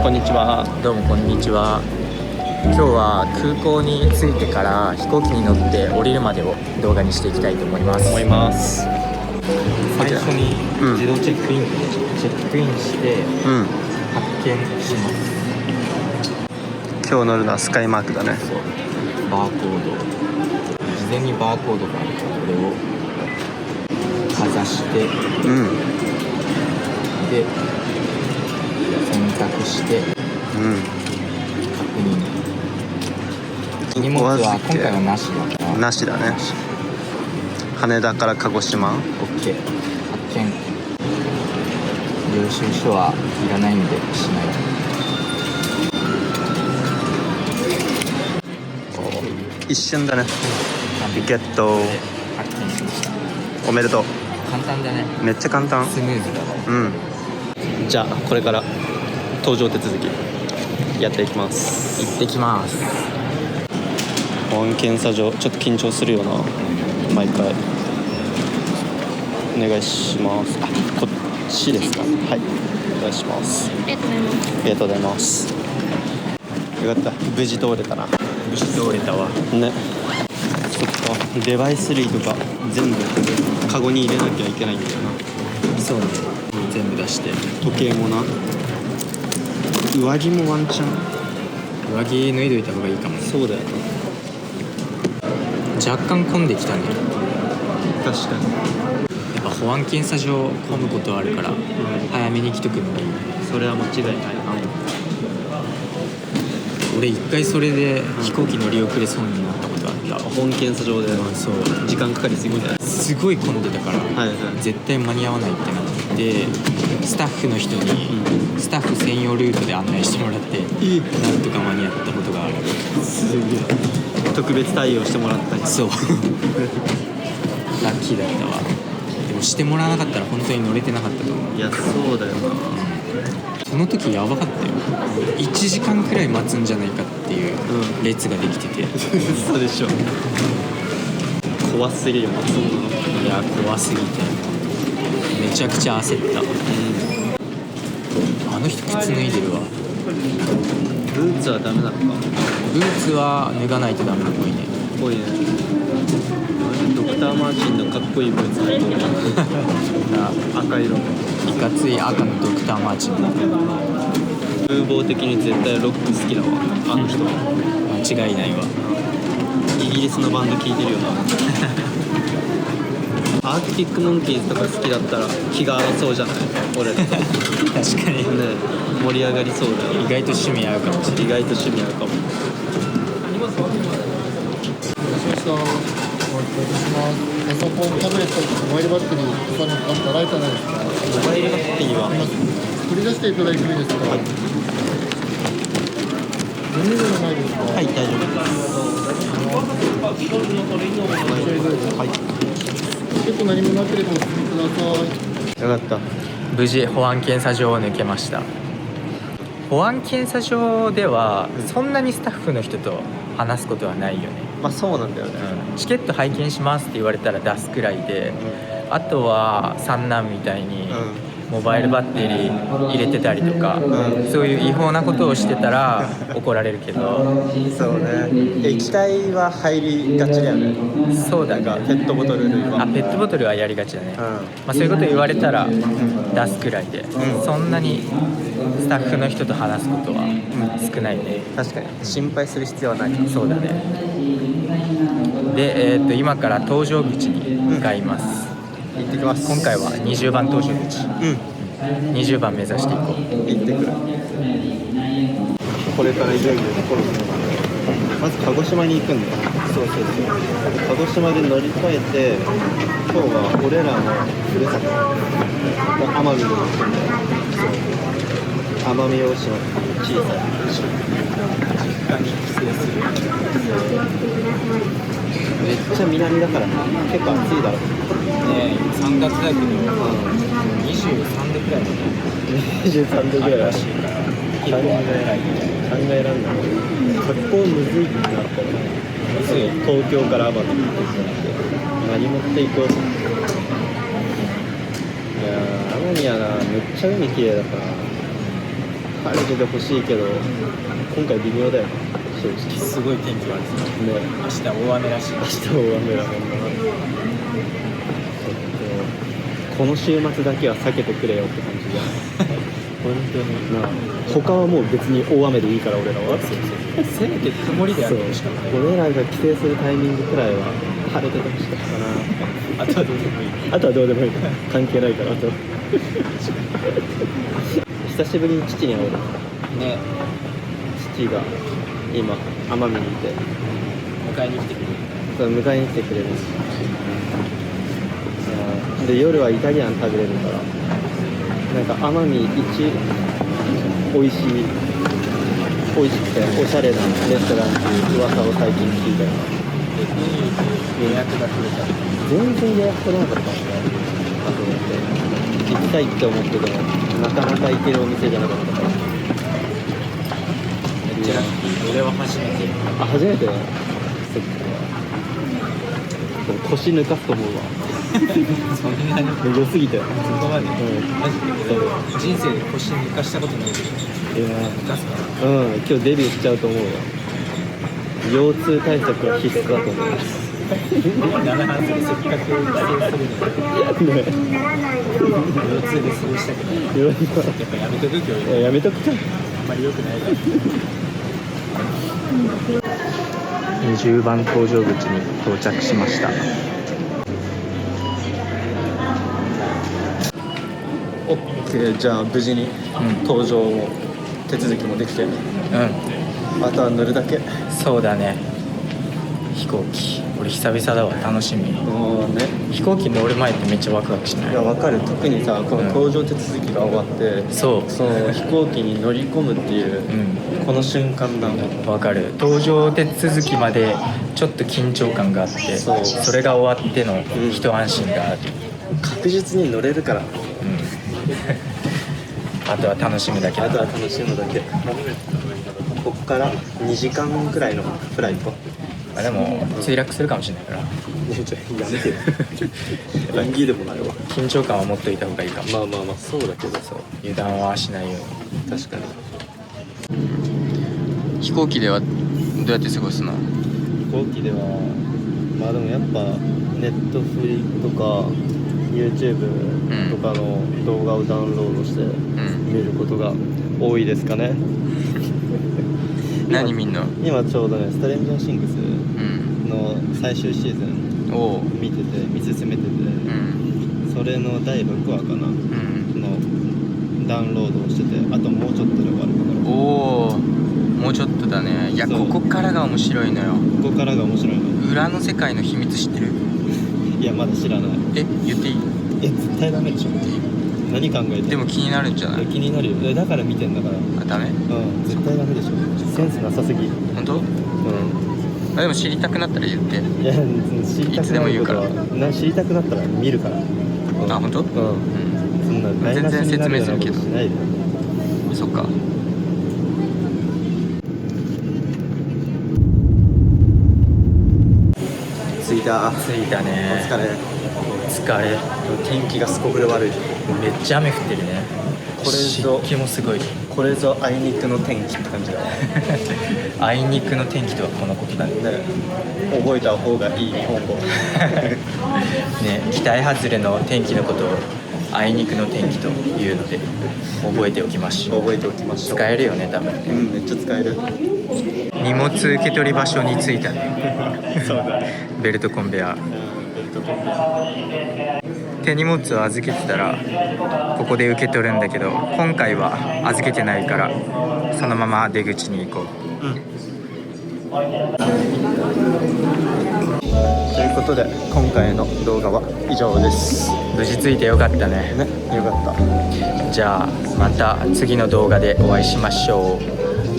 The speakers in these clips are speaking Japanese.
こんにちは。どうもこんにちは。今日は空港に着いてから飛行機に乗って降りるまでを動画にしていきたいと思います。最初に自動チェックインでチェックインして発券します。今日乗るのはスカイマークだね。そう、バーコード、事前にバーコードがあるからこれをかざして、で選択して、確認。荷物は今回はなしだから。なしだね。羽田から鹿児島。 OK。 発券。領収書はいらないんでしない。一瞬だね。ゲット。発券しました。おめでとう。簡単だね。めっちゃ簡単。スムーズだわ。じゃあこれから搭乗手続きやっていきます。行ってきます。保安検査場ちょっと緊張するよな、毎回。お願いします。こっちですか。はい、お願いします。ありがとうございます。ありがとうございます。よかった、無事通れたな。無事通れたわね。そっか、デバイス類とか全部カゴに入れなきゃいけないんだよな。そうね、全部出して。時計もな。上着もワンチャン。上着脱いどいた方がいいかもね。そうだよな。若干混んできたね。確かに。やっぱ保安検査場混むことあるから、早めに来とくのがいい。それは間違いないな。俺一回それで飛行機乗り遅れそうになったことあった。保安検査場でそう、時間かかりすぎて、すごい混んでたから、絶対間に合わないってなって、スタッフの人に、スタッフ専用ルートで案内してもらって、なんとか間に合ったことがある。すげえ。特別対応してもらったり。そうラッキーだったわ。でもしてもらわなかったら本当に乗れてなかったと思う。いや、そうだよな。その時やばかったよ。1時間くらい待つんじゃないかっていう列ができてて、嘘でしょ。怖すぎるよな、そんなの。いや怖すぎてめちゃくちゃ焦った。あの人靴脱いでるわ。ブーツはダメなのか。ブーツは脱がないとダメなっぽいね。こいね。ドクターマーチンのかっこいいブーツ履いてる。赤色のいかつい赤のドクターマーチンだ。風貌的に絶対ロック好きだわ、あの人は。間違いないわ。イギリスのバンド聴いてるよな。アークティックモンキーズとか好きだったら気が合いそうじゃない、俺ら。確かにね、盛り上がりそうだよ。意外と趣味合うかもしれない。意外と趣味合うかも。パソコン、タブレット、モバイルバッテリー、他にあったライターないですか？モバイルバッテリーは取り出していただいてもいいですか？はい。何でもないですか？はい、大丈夫です。はい。結構何もなければお進みください。よかった。無事保安検査場を抜けました。保安検査場ではそんなにスタッフの人と話すことはないよね。まあそうなんだよね。チケット拝見しますって言われたら出すくらいで、あとは三男みたいにモバイルバッテリー入れてたりとか、そういう違法なことをしてたら怒られるけど。そうね。液体は入りがちだよね。そうだね。ペットボトル類は。ペットボトルはやりがちだね。そういうこと言われたら出すくらいで、そんなにスタッフの人と話すことは少ないね。確かに心配する必要はない。そうだね。で、今から搭乗口に向かいます。行ってきます。今回は20番搭乗口。20番目指していこう。行ってくる。これからいよいよコロナまず鹿児島に行くんだ。そう。鹿児島で乗り換えて、今日は俺らのふるさと奄美に行くんだよ。奄美大島小さい島。実家に帰省する。めっちゃ南だからな。結構暑いだろ。ね、3月だけど、23度くらいだね。23度ぐらいらしいから。考えらんない。格好むずいってなったら、東京から奄美に行って何持っていこうと。いやー、奄美はな、めっちゃ海綺麗だから、晴れててほしいけど今回微妙だよな正直。すごい天気悪いですね。ね、明日大雨らしい。明日大雨だもんな。この週末だけは避けてくれよって感じだ本当になあ。他はもう別に大雨でいいから俺らは。せめて曇りであってほしかったね。俺らが帰省するタイミングくらいは晴れててほしかったな。あとはどうでもいい。あとはどうでもいい関係ないからあと久しぶりに父に会おう。ね、父が今奄美にいて迎えに来てくれる。そう迎えに来てくれるし、で夜はイタリアン食べれるからなんか奄美一美味しくておしゃれなレストランっていう噂を最近聞いたよ。予約が取れた。全然予約取れなかったんですよ。あと思って行きたいって思っててもなかなか行けるお店じゃなかったから。めっちゃラッキー。俺は初めて。あ、初めてそっか。でも腰抜かすと思うわ。そんなに良すぎて。そこまで。うん、マジで。人生で腰抜かしたことないけど。いや抜かすか今日デビューしちゃうと思うわ。腰痛対策は必須だと思う。ら。7半袖せっかく帰省するのに。ね、腰痛で過ごしたけど。やっぱやめとく今日。やめとくか。あんまり良くないから。20番搭乗口に到着しました。オッケー、じゃあ無事に搭乗も手続きもできて、あとは乗るだけ。そうだね。飛行機俺久々だわ。楽しみ。もうね、飛行機乗る前ってめっちゃワクワクしないい？や分かる。特にさこの搭乗手続きが終わって、そうその飛行機に乗り込むっていう、この瞬間なんだ。わかる。搭乗手続きまでちょっと緊張感があって、そうそれが終わっての一安心がある。確実に乗れるから、あとは楽しむだけだ。あとは楽しむだけ。こっから2時間くらいのフライト。あでも墜落するかもしれないからやめてよ演技でもないわ。緊張感は持っといた方がいいかも。まあそうだけどさ、油断はしないように。確かに。飛行機ではどうやって過ごすの？飛行機ではまあでもやっぱネットフリとか YouTube とかの動画をダウンロードして見ることが多いですかね。何見んの？今ちょうどねストレンジャーシングスの最終シーズンおう。見進めてて、それの第6話かな、のダウンロードをしてて、あともうちょっとで終わるから。おお、もうちょっとだね。いや、そうここからが面白いのよ。ここからが面白いの。裏の世界の秘密知ってる？いやまだ知らない。言っていい？絶対ダメでしょ。何考えてんの？でも気になるんじゃない？気になるよ。だから見てんだから。あ、ダメ？絶対ダメでしょ。センスなさすぎ。本当？あ、でも知りたくなったら言って。いや、知りたくないことは知りたくなったら見るから。あ、本当？そんな台無しになるようなことしないで。そっか。着いたね。お疲れ。天気がすこぶる悪い。めっちゃ雨降ってるね。これぞ湿気もすごい。これぞあいにくの天気って感じだわ。あいにくの天気とはこのことだね。覚えた方がいい日本語。ね、期待外れの天気のことをあいにくの天気というので覚えておきましょう。覚えておきましょう。使えるよね、多分。めっちゃ使える。荷物受け取り場所に着いたね。そうだね。ベルトコンベア。ベルトコンベア。手荷物を預けてたらここで受け取るんだけど、今回は預けてないからそのまま出口に行こう。ということで今回の動画は以上です。無事着いてよかったね。よかった。じゃあまた次の動画でお会いしましょう。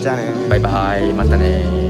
じゃあね。バイバイ。またね。